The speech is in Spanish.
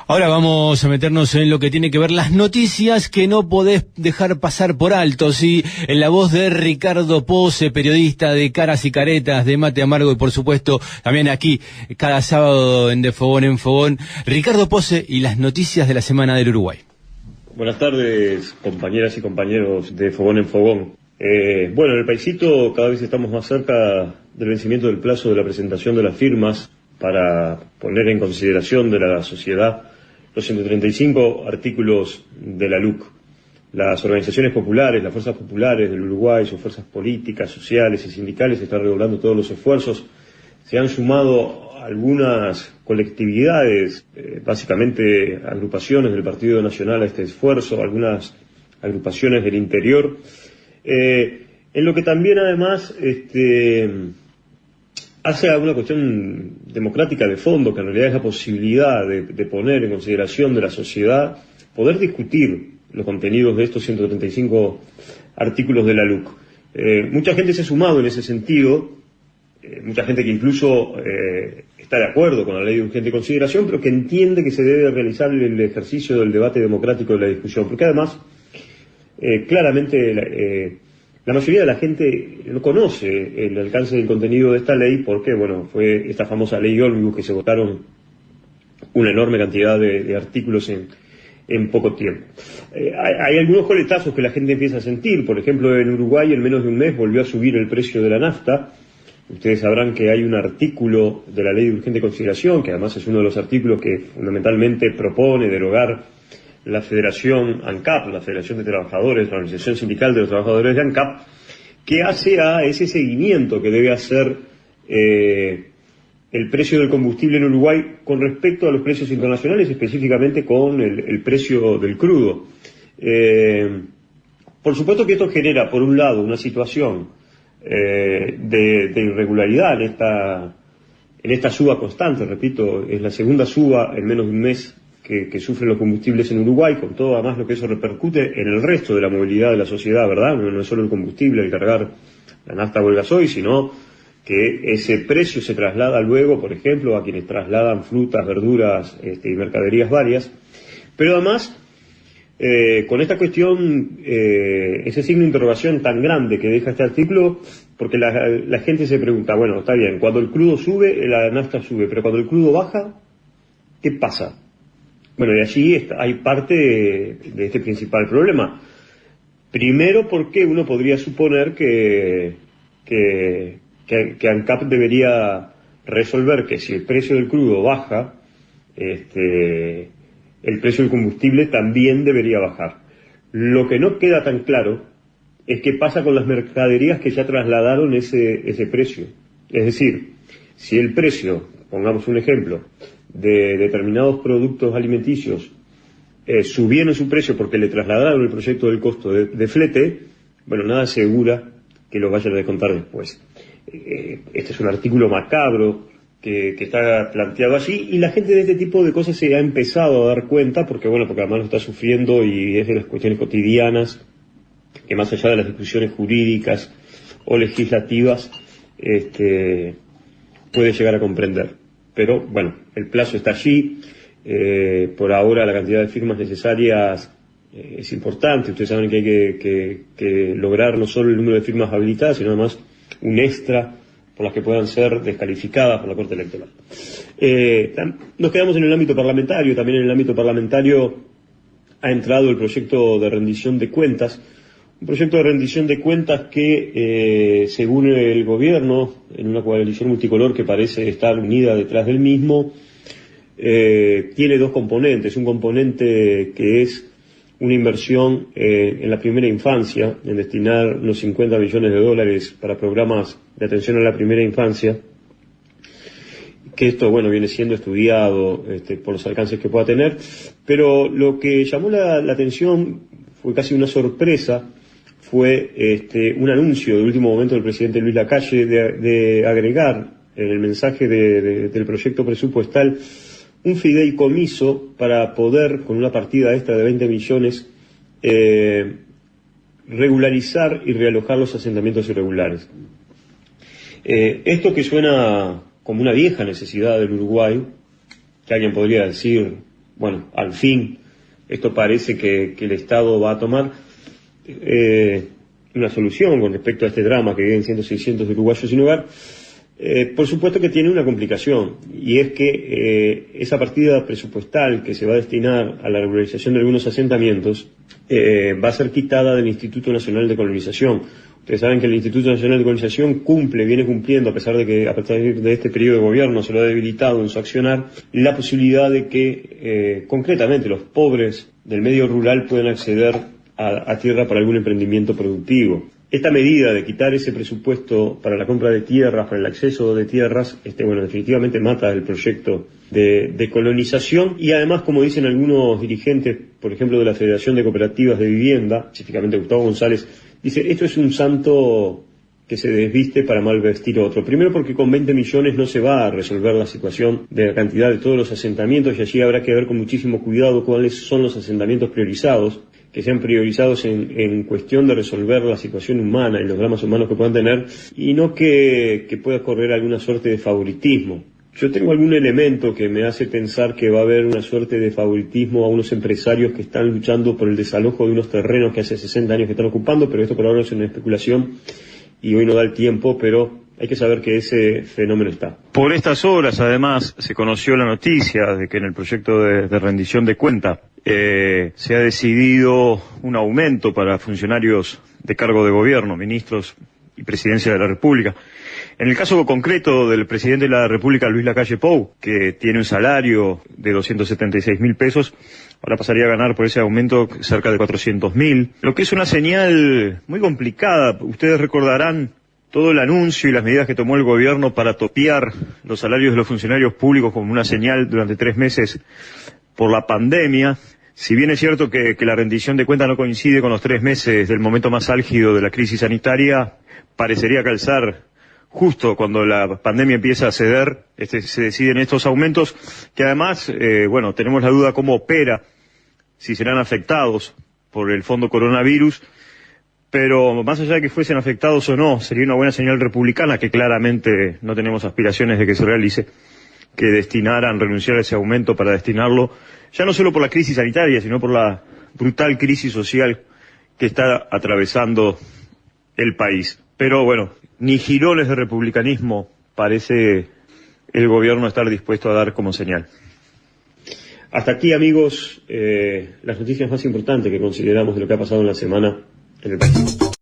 Ahora vamos a meternos en lo que tiene que ver las noticias que no podés dejar pasar por alto, ¿sí? En la voz de Ricardo Pose, periodista de Caras y Caretas, de Mate Amargo y por supuesto también aquí cada sábado en De Fogón en Fogón. Ricardo Pose y las noticias de la semana del Uruguay. Buenas tardes, compañeras y compañeros de Fogón en Fogón. Bueno, en el paisito cada vez estamos más cerca del vencimiento del plazo de la presentación de las firmas para poner en consideración de la sociedad los 135 artículos de la LUC. Las organizaciones populares, las fuerzas populares del Uruguay, sus fuerzas políticas, sociales y sindicales están redoblando todos los esfuerzos. Se han sumado algunas colectividades, básicamente agrupaciones del Partido Nacional a este esfuerzo, algunas agrupaciones del interior, en lo que también además hace alguna cuestión democrática de fondo, que en realidad es la posibilidad de poner en consideración de la sociedad, poder discutir los contenidos de estos 135 artículos de la LUC. Mucha gente se ha sumado en ese sentido, mucha gente que incluso está de acuerdo con la ley de urgente consideración, pero que entiende que se debe realizar el ejercicio del debate democrático de la discusión, porque además, claramente, la mayoría de la gente no conoce el alcance del contenido de esta ley porque, bueno, fue esta famosa ley ómnibus que se votaron una enorme cantidad de artículos en poco tiempo. Hay algunos coletazos que la gente empieza a sentir. Por ejemplo, en Uruguay en menos de un mes volvió a subir el precio de la nafta. Ustedes sabrán que hay un artículo de la ley de urgente consideración, que además es uno de los artículos que fundamentalmente propone derogar la Federación ANCAP, la Federación de Trabajadores, la Organización Sindical de los Trabajadores de ANCAP, que hace a ese seguimiento que debe hacer el precio del combustible en Uruguay con respecto a los precios internacionales, específicamente con el precio del crudo. Por supuesto que esto genera, por un lado, una situación de irregularidad en esta suba constante. Repito, es la segunda suba en menos de un mes que sufren los combustibles en Uruguay, con todo además lo que eso repercute en el resto de la movilidad de la sociedad, ¿verdad? No es solo el combustible, el cargar la nafta o el gasoil, sino que ese precio se traslada luego, por ejemplo, a quienes trasladan frutas, verduras y mercaderías varias. Pero además, con esta cuestión, ese signo de interrogación tan grande que deja este artículo, porque la gente se pregunta, bueno, está bien, cuando el crudo sube, la nafta sube, pero cuando el crudo baja, ¿qué pasa? Bueno, y allí hay parte de este principal problema. Primero, porque uno podría suponer que ANCAP debería resolver que si el precio del crudo baja, el precio del combustible también debería bajar. Lo que no queda tan claro es qué pasa con las mercaderías que ya trasladaron ese precio. Es decir, si el precio, pongamos un ejemplo, de determinados productos alimenticios subieron su precio porque le trasladaron el proyecto del costo de flete, bueno, nada asegura que lo vayan a descontar después. Este es un artículo macabro que está planteado allí, y la gente de este tipo de cosas se ha empezado a dar cuenta, porque además lo está sufriendo y es de las cuestiones cotidianas que, más allá de las discusiones jurídicas o legislativas, puede llegar a comprender. Pero bueno, el plazo está allí. Por ahora la cantidad de firmas necesarias es importante. Ustedes saben que hay que lograr no solo el número de firmas habilitadas, sino además un extra por las que puedan ser descalificadas por la Corte Electoral. Nos quedamos en el ámbito parlamentario. También en el ámbito parlamentario ha entrado el proyecto de rendición de cuentas. Un proyecto de rendición de cuentas que, según el gobierno, en una coalición multicolor que parece estar unida detrás del mismo, tiene dos componentes. Un componente que es una inversión en la primera infancia, en destinar unos 50 millones de dólares para programas de atención a la primera infancia, que esto, viene siendo estudiado por los alcances que pueda tener, pero lo que llamó la atención fue casi una sorpresa. Fue un anuncio de último momento del presidente Luis Lacalle de agregar en el mensaje del proyecto presupuestal un fideicomiso para poder, con una partida extra de 20 millones, regularizar y realojar los asentamientos irregulares. Esto que suena como una vieja necesidad del Uruguay, que alguien podría decir bueno, al fin, esto parece que el Estado va a tomar una solución con respecto a este drama que viven 600 uruguayos sin hogar. Por supuesto que tiene una complicación, y es que esa partida presupuestal que se va a destinar a la regularización de algunos asentamientos va a ser quitada del Instituto Nacional de Colonización. Ustedes saben que el Instituto Nacional de Colonización viene cumpliendo, a pesar de que a partir de este periodo de gobierno se lo ha debilitado en su accionar, la posibilidad de que concretamente los pobres del medio rural puedan acceder a tierra para algún emprendimiento productivo. Esta medida de quitar ese presupuesto para la compra de tierras, para el acceso de tierras, definitivamente mata el proyecto de colonización, y además, como dicen algunos dirigentes, por ejemplo, de la Federación de Cooperativas de Vivienda, específicamente Gustavo González, dice, esto es un santo que se desviste para mal vestir otro. Primero porque con 20 millones no se va a resolver la situación de la cantidad de todos los asentamientos, y allí habrá que ver con muchísimo cuidado cuáles son los asentamientos priorizados, que sean priorizados en cuestión de resolver la situación humana y los dramas humanos que puedan tener, y no que pueda correr alguna suerte de favoritismo. Yo tengo algún elemento que me hace pensar que va a haber una suerte de favoritismo a unos empresarios que están luchando por el desalojo de unos terrenos que hace 60 años que están ocupando, pero esto por ahora es una especulación y hoy no da el tiempo, pero hay que saber que ese fenómeno está. Por estas horas, además, se conoció la noticia de que en el proyecto de rendición de cuenta se ha decidido un aumento para funcionarios de cargo de gobierno, ministros y presidencia de la República. En el caso concreto del presidente de la República, Luis Lacalle Pou, que tiene un salario de 276.000 pesos, ahora pasaría a ganar por ese aumento cerca de 400.000, lo que es una señal muy complicada. Ustedes recordarán todo el anuncio y las medidas que tomó el gobierno para topear los salarios de los funcionarios públicos como una señal durante 3 meses por la pandemia. Si bien es cierto que la rendición de cuentas no coincide con los 3 meses del momento más álgido de la crisis sanitaria, parecería calzar justo cuando la pandemia empieza a ceder, se deciden estos aumentos, que además, tenemos la duda cómo opera, si serán afectados por el fondo coronavirus, pero más allá de que fuesen afectados o no, sería una buena señal republicana, que claramente no tenemos aspiraciones de que se realice, que destinaran, renunciar a ese aumento para destinarlo, ya no solo por la crisis sanitaria, sino por la brutal crisis social que está atravesando el país. Pero bueno, ni jirones de republicanismo parece el gobierno estar dispuesto a dar como señal. Hasta aquí, amigos, las noticias más importantes que consideramos de lo que ha pasado en la semana en el país.